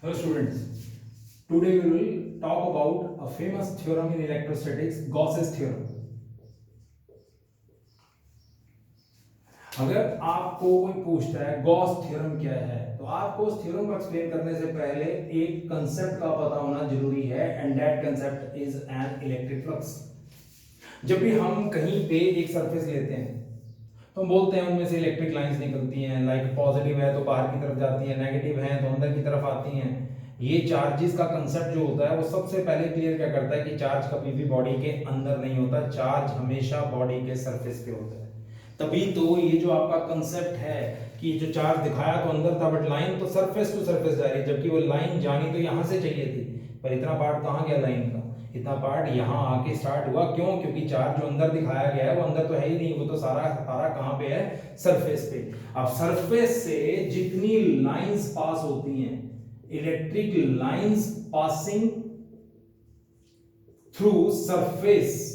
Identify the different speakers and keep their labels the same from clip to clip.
Speaker 1: Hello students, today we will talk about a famous theorem in electrostatics, Gauss's theorem. अगर आपको कोई पूछता है गॉस थ्योरम क्या है, तो आपको उस थ्योरम को एक्सप्लेन करने से पहले एक कंसेप्ट का पता होना जरूरी है, and that concept is an electric flux. जब भी हम कहीं पे एक सरफेस लेते हैं तो हम बोलते हैं उनमें से इलेक्ट्रिक लाइंस निकलती हैं, लाइक पॉजिटिव है तो बाहर की तरफ जाती हैं, नेगेटिव है तो अंदर की तरफ आती हैं. ये चार्जेस का कंसेप्ट जो होता है वो सबसे पहले क्लियर क्या करता है कि चार्ज कभी भी बॉडी के अंदर नहीं होता, चार्ज हमेशा बॉडी के सरफेस पे होता है. तभी तो ये जो आपका कंसेप्ट है कि जो चार्ज दिखाया तो अंदर था बट लाइन तो सरफेस टू सरफेस जा रही है, जबकि वो लाइन जानी तो यहां से चाहिए थी, पर इतना पार्ट कहां गया लाइन का, इतना पार्ट यहां आके स्टार्ट हुआ. क्यों? क्योंकि चार्ज जो अंदर दिखाया गया है वो अंदर तो है ही नहीं, वो तो सारा सारा कहां पे है, सरफेस पे. अब सरफेस से जितनी लाइंस पास होती हैं, electric lines passing through surface,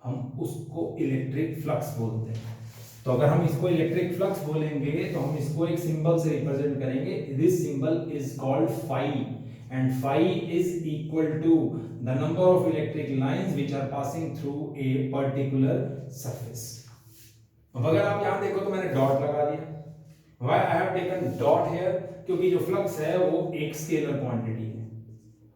Speaker 1: हम उसको इलेक्ट्रिक फ्लक्स बोलते हैं. तो अगर हम इसको इलेक्ट्रिक फ्लक्स बोलेंगे तो हम इसको एक सिंबल से रिप्रेजेंट करेंगे. This symbol is called phi, and phi is equal to the number of electric lines which are passing through a particular surface. अब अगर आप यहां देखो तो मैंने डॉट लगा दिया. Why I have taken dot here? क्योंकि जो फ्लक्स है वो एक स्केलर क्वांटिटी है,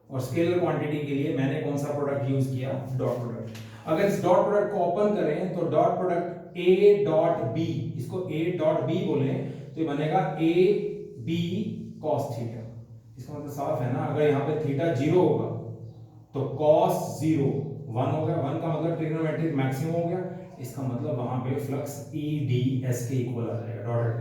Speaker 1: और स्केलर क्वांटिटी के लिए मैंने कौन सा प्रोडक्ट यूज किया? Dot product. अगर इस डॉट प्रोडक्ट को ओपन करें तो dot product a dot b, इसको a डॉट b बोले तो ये बनेगा a b cos थीटा. इसका मतलब साफ है ना, अगर यहाँ पे थीटा 0 होगा तो cos 0 1 हो गया. 1 का मतलब ट्रिग्नोमेट्रिक मैक्सिमम हो गया. इसका मतलब वहां पे फ्लक्स e d s के इक्वल आ जाएगा डॉट रख.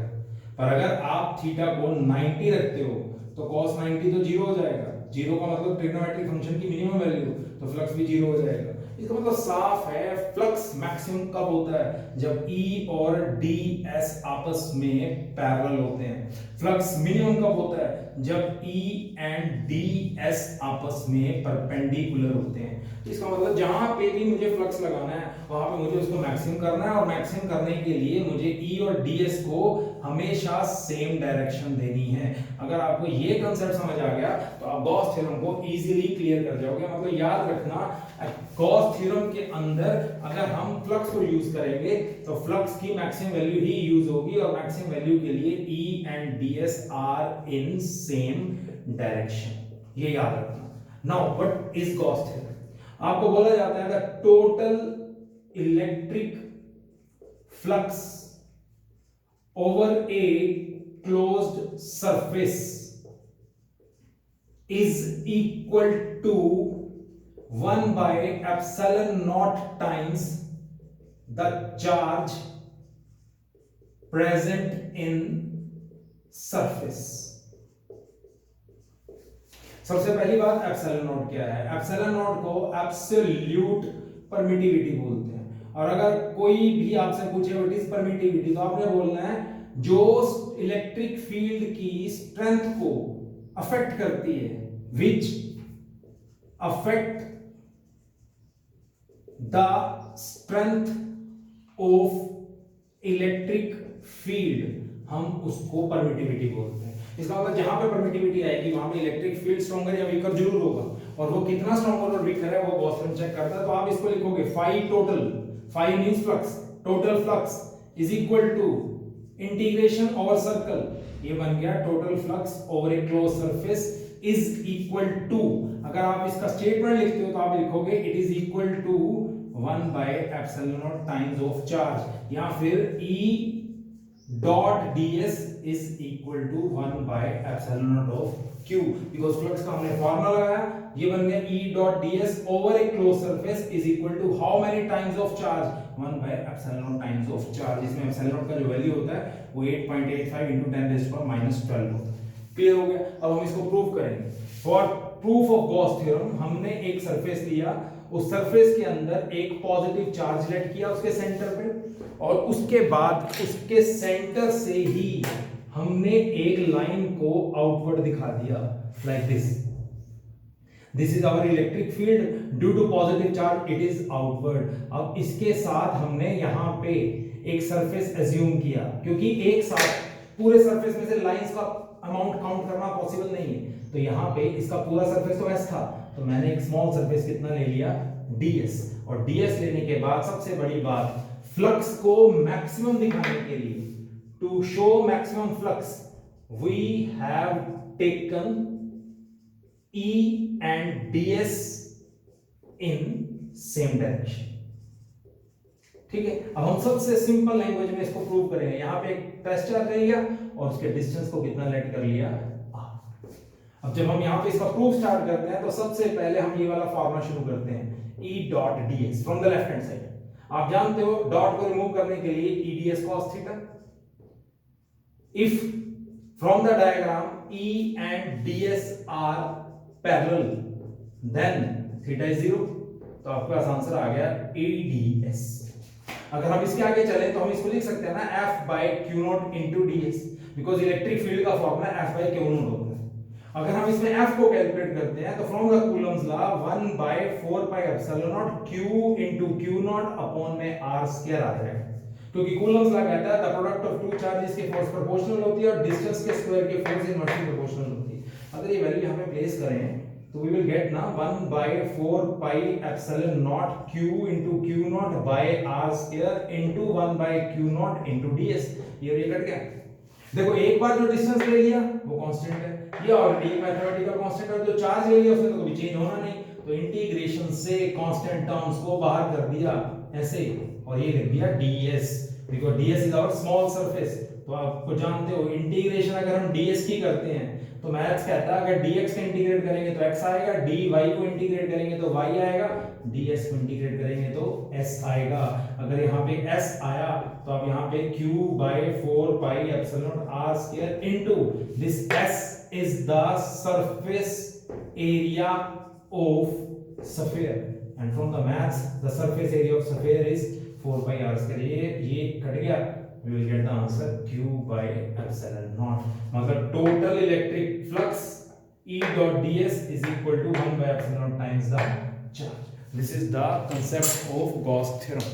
Speaker 1: पर अगर आप थीटा को 90 रखते हो तो cos 90 तो 0 हो जाएगा. 0 का मतलब ट्रिग्नोमेट्रिक फंक्शन की मिनिमम वैल्यू, तो फ्लक्स भी 0 हो जाएगा. इसका मतलब साफ है, फ्लक्स मैक्सिमम कब होता है? जब E और DS आपस में पैरेलल होते हैं. फ्लक्स मिनिमम कब होता है? जब E एंड DS आपस में परपेंडिकुलर होते हैं. इसका मतलब जहां पे भी मुझे फ्लक्स लगाना है वहां पे मुझे उसको मैक्सिमम करना है, और मैक्सिमम करने के लिए मुझे E और DS को हमेशा सेम डायरेक्शन देनी है. अगर आपको ये कांसेप्ट समझ आ गया तो आप गॉस थ्योरम को इजीली क्लियर कर जाओगे. मतलब याद रखना, गॉस थ्योरम के अंदर अगर हम फ्लक्स को यूज करेंगे तो फ्लक्स की मैक्सिमम वैल्यू ही यूज होगी, और मैक्सिमम वैल्यू के लिए E and DS are in same direction. ये याद रखना. Now what is Gauss theorem? आपको बोला जाता है the total electric flux over a closed surface is equal to 1 by epsilon naught times the charge present in surface. सबसे पहली बात, एप्सिलॉन नॉट क्या है? एप्सिलॉन नॉट को एब्सोल्यूट परमिटिविटी बोलते हैं. और अगर कोई भी आपसे पूछे व्हाट इज परमिटिविटी, तो आपने बोलना है जो इलेक्ट्रिक फील्ड की स्ट्रेंथ को अफेक्ट करती है, which affect the strength of electric field, हम उसको परमिटिविटी बोलते हैं. इसका मतलब जहां पे परमिटिविटी आएगी वहां पे इलेक्ट्रिक फील्ड स्ट्रॉन्गर या वीकर जरूर होगा, और वो कितना स्ट्रॉन्गर और वीकर है वो गॉस थ्योरम चेक करता है. तो आप इसको लिखोगे phi total, phi means flux, total flux is equal to integration over circle, ये बन गया total flux over a close surface is equal to, अगर आप इसका स्टेटमेंट लिखते हो तो आप लिखोगे it is equal to 1 by epsilon naught times of charge, या फिर E dot ds is equal to 1 by epsilon naught of q, because flux का हमने फार्मूला लगाया, ये बन गया E dot ds over a closed surface is equal to how many times of charge? 1 by epsilon naught times of charge. इसमें epsilon naught का जो value होता है वो 8.85 into 10 raised to power minus 12 होता है. क्लियर हो गया? अब हम इसको प्रूव करेंगे. For proof of Gauss theorem हमने एक सरफेस लिया, उस सरफेस के अंदर एक पॉजिटिव चार्ज लेट किया उसके सेंटर पे, और उसके बाद उसके सेंटर से ही हमने एक लाइन को आउटवर्ड दिखा दिया like this. This is our electric field, due to positive charge it is outward. अब इसके साथ हमने यहां पे एक सरफेस एज्यूम किया, क्योंकि एक साथ पूरे सरफेस में से लाइंस का अमाउंट काउंट करना पॉसिबल नहीं है, तो यहाँ पे इसका पूरा सरफेस तो s था, तो मैंने एक स्मॉल सरफेस कितना ले लिया, ds, और ds लेने के बाद सबसे बड़ी बात, फ्लक्स को मैक्सिमम दिखाने के लिए, to show maximum flux, we have taken E and ds in same direction। ठीक है, अब हम सबसे सिंपल लैंग्वेज में इसको प्रूव करेंगे। यहां पे एक टेस्ट चार्ज ले लिया और उसके डिस्टेंस को कितना लेट कर लिया, r। अब जब हम यहां पे इसका प्रूफ स्टार्ट करते हैं तो सबसे पहले हम ये वाला फॉर्मूला शुरू करते हैं, E dot ds from the left hand side. आप जानते हो डॉट को रिमूव करने के लिए E ds cos theta. If from the diagram E and ds are parallel then theta is 0, तो आपके पास आंसर आ गया ADS। अगर हम इसके आगे चलें तो हम इसको लिख सकते हैं ना F by Q naught into DS, because electric field का formula F by Q naught होता है। अगर हम इसमें F को कैलकुलेट करते हैं तो from the Coulomb's law 1 by 4 pi epsilon naught Q into Q naught upon में R स्क्वायर आ जाएगा, क्योंकि कूलम्स लॉ कहता है the product of two charges के फोर्स प्रोपोर्शनल होती है और डिस्टेंस के स्क्वायर के फोर्स इनवर्सली प्रोपोर्शनल होती है। अगर ये वैल्यू यहां पे प्लेस करें तो we will get ना 1 by 4 pi epsilon naught Q into Q naught by R square into 1 by Q naught into ds। ये कट गया। देखो एक बार जो डिस्टेंस ले लिया वो कांस्टेंट है, ये ऑलरेडी मैथमेटिकल कांस्टेंट है, जो चार्ज ले लिया उसमें तो कभी चेंज होना नहीं, तो इंटीग्रेशन से कांस्टेंट टर्म्स को बाहर कर दिया ऐसे, और ये लिख दिया ds, because ds is our small surface. तो आपको जानते हो इंटीग्रेशन अगर हम ds की करते हैं तो मैथ्स कहता है अगर dx को इंटीग्रेट करेंगे तो x आएगा, dy को इंटीग्रेट करेंगे तो y आएगा, ds को इंटीग्रेट करेंगे तो s आएगा। अगर यहाँ पे s आया तो आप यहाँ पे q by 4 pi epsilon r square into this s is the surface area of sphere, and from the maths the surface area of sphere is 4 pi r square। ये कट गया, we will get the answer Q by epsilon naught, मतलब total electric flux E dot ds is equal to 1 by epsilon naught times the charge। This is the concept of Gauss theorem।